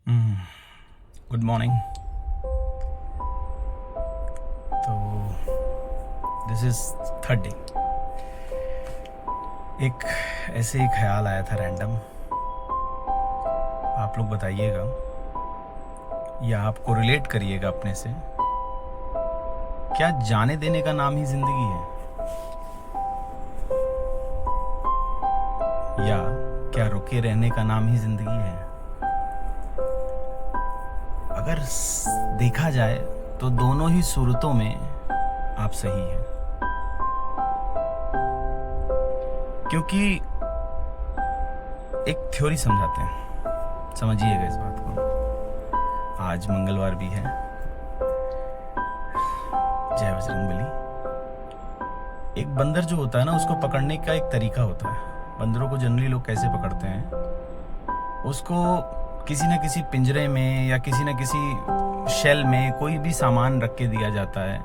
Good morning. तो this is third day. एक ऐसे ही ख्याल आया था रैंडम। आप लोग बताइएगा या आपको रिलेट करिएगा अपने से। क्या जाने देने का नाम ही जिंदगी है, या क्या रुके रहने का नाम ही जिंदगी है? अगर देखा जाए तो दोनों ही सूरतों में आप सही हैं, क्योंकि एक थ्योरी समझाते हैं, समझिएगा इस बात को। आज मंगलवार भी है, जय बजरंगबली। एक बंदर जो होता है ना, उसको पकड़ने का एक तरीका होता है। बंदरों को जनरली लोग कैसे पकड़ते हैं? उसको किसी न किसी पिंजरे में या किसी न किसी शेल में कोई भी सामान रख के दिया जाता है,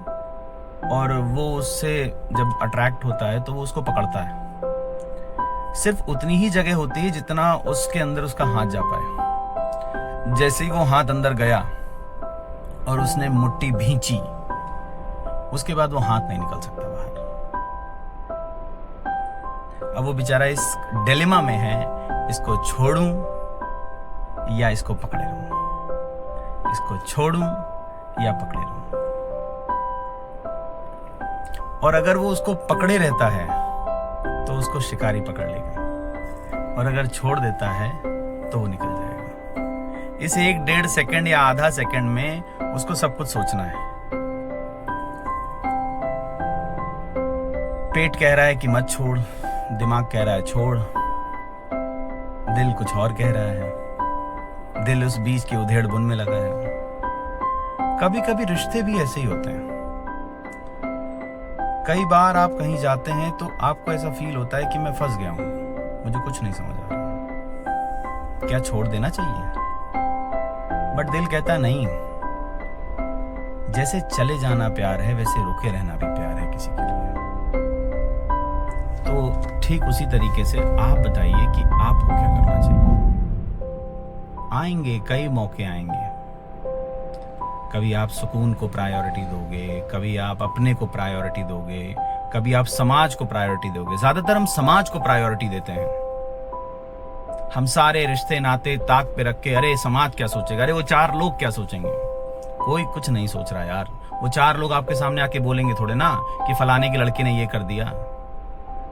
और वो उससे जब अट्रैक्ट होता है तो वो उसको पकड़ता है। सिर्फ उतनी ही जगह होती है जितना उसके अंदर उसका हाथ जा पाए। जैसे ही वो हाथ अंदर गया और उसने मुट्ठी भींची, उसके बाद वो हाथ नहीं निकल सकता बाहर। अब वो बेचारा इस डिलेमा में है, इसको छोड़ूं या इसको पकड़े रहूं, इसको छोड़ूं या पकड़े रहूं। और अगर वो उसको पकड़े रहता है तो उसको शिकारी पकड़ लेगा, और अगर छोड़ देता है तो वो निकल जाएगा। इस 1-1.5 सेकंड या आधा सेकंड में उसको सब कुछ सोचना है। पेट कह रहा है कि मत छोड़, दिमाग कह रहा है छोड़, दिल कुछ और कह रहा है। दिल उस बीच की उधेड़ बुन में लगा है। कभी कभी रिश्ते भी ऐसे ही होते हैं। कई बार आप कहीं जाते हैं तो आपको ऐसा फील होता है कि मैं फंस गया हूं, मुझे कुछ नहीं समझ आ रहा, क्या छोड़ देना चाहिए? बट दिल कहता है नहीं, जैसे चले जाना प्यार है वैसे रुके रहना भी प्यार है किसी के लिए। तो ठीक उसी तरीके से आप बताइए कि आपको क्या करना चाहिए। आएंगे कई मौके आएंगे, कभी आप सुकून को प्रायोरिटी दोगे, कभी आप अपने को प्रायोरिटी दोगे, कभी आप समाज को प्रायोरिटी दोगे। ज्यादातर हम समाज को प्रायोरिटी देते हैं। हम सारे रिश्ते नाते ताक पे रख के, अरे समाज क्या सोचेगा, अरे वो 4 लोग क्या सोचेंगे। कोई कुछ नहीं सोच रहा यार। वो 4 लोग आपके सामने आके बोलेंगे थोड़े ना कि फलाने के लड़के ने ये कर दिया।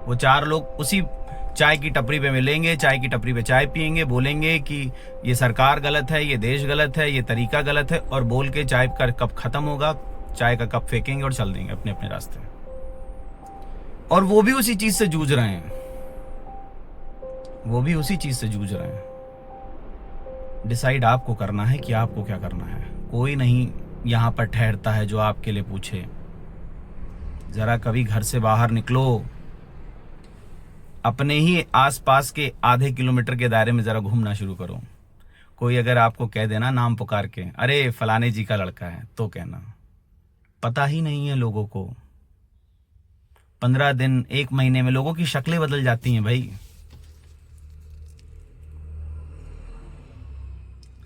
वो 4 लोग उसी चाय की टपरी पे मिलेंगे, चाय की टपरी पे चाय पियेंगे, बोलेंगे कि ये सरकार गलत है, ये देश गलत है, ये तरीका गलत है, और बोल के चाय का कप खत्म होगा, चाय का कप फेंकेंगे और चल देंगे अपने अपने रास्ते। और वो भी उसी चीज से जूझ रहे हैं, वो भी उसी चीज से जूझ रहे हैं। डिसाइड आपको करना है कि आपको क्या करना है। कोई नहीं यहां पर ठहरता है जो आपके लिए पूछे। जरा कभी घर से बाहर निकलो, अपने ही आसपास के आधे किलोमीटर के दायरे में जरा घूमना शुरू करो। कोई अगर आपको कह देना नाम पुकार के, अरे फलाने जी का लड़का है, तो कहना। पता ही नहीं है लोगों को। 15 दिन 1 महीने में लोगों की शक्लें बदल जाती हैं भाई।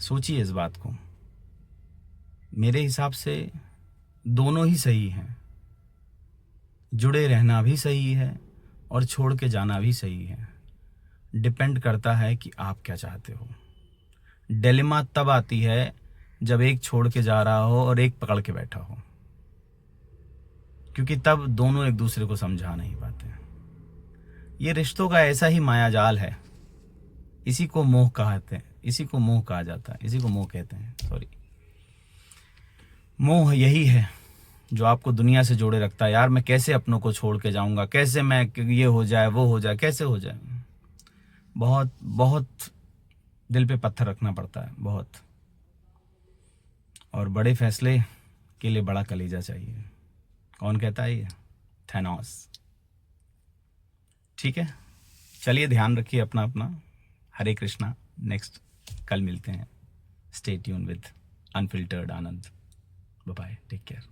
सोचिए इस बात को। मेरे हिसाब से दोनों ही सही हैं। जुड़े रहना भी सही है और छोड़ के जाना भी सही है। डिपेंड करता है कि आप क्या चाहते हो। डिलेमा तब आती है जब एक छोड़ के जा रहा हो और एक पकड़ के बैठा हो, क्योंकि तब दोनों एक दूसरे को समझा नहीं पाते। ये रिश्तों का ऐसा ही मायाजाल है। इसी को मोह कहते हैं, इसी को मोह कहा जाता है, इसी को मोह कहते हैं, सॉरी। मोह यही है जो आपको दुनिया से जोड़े रखता है। यार मैं कैसे अपनों को छोड़ के जाऊंगा, कैसे मैं ये हो जाए वो हो जाए, कैसे हो जाए। बहुत बहुत दिल पे पत्थर रखना पड़ता है, बहुत। और बड़े फैसले के लिए बड़ा कलेजा चाहिए। कौन कहता है ये? थैनोस। ठीक है, चलिए ध्यान रखिए अपना अपना। हरे कृष्णा। नेक्स्ट कल मिलते हैं। Stay tune with unfiltered Anand. Bye bye, take care.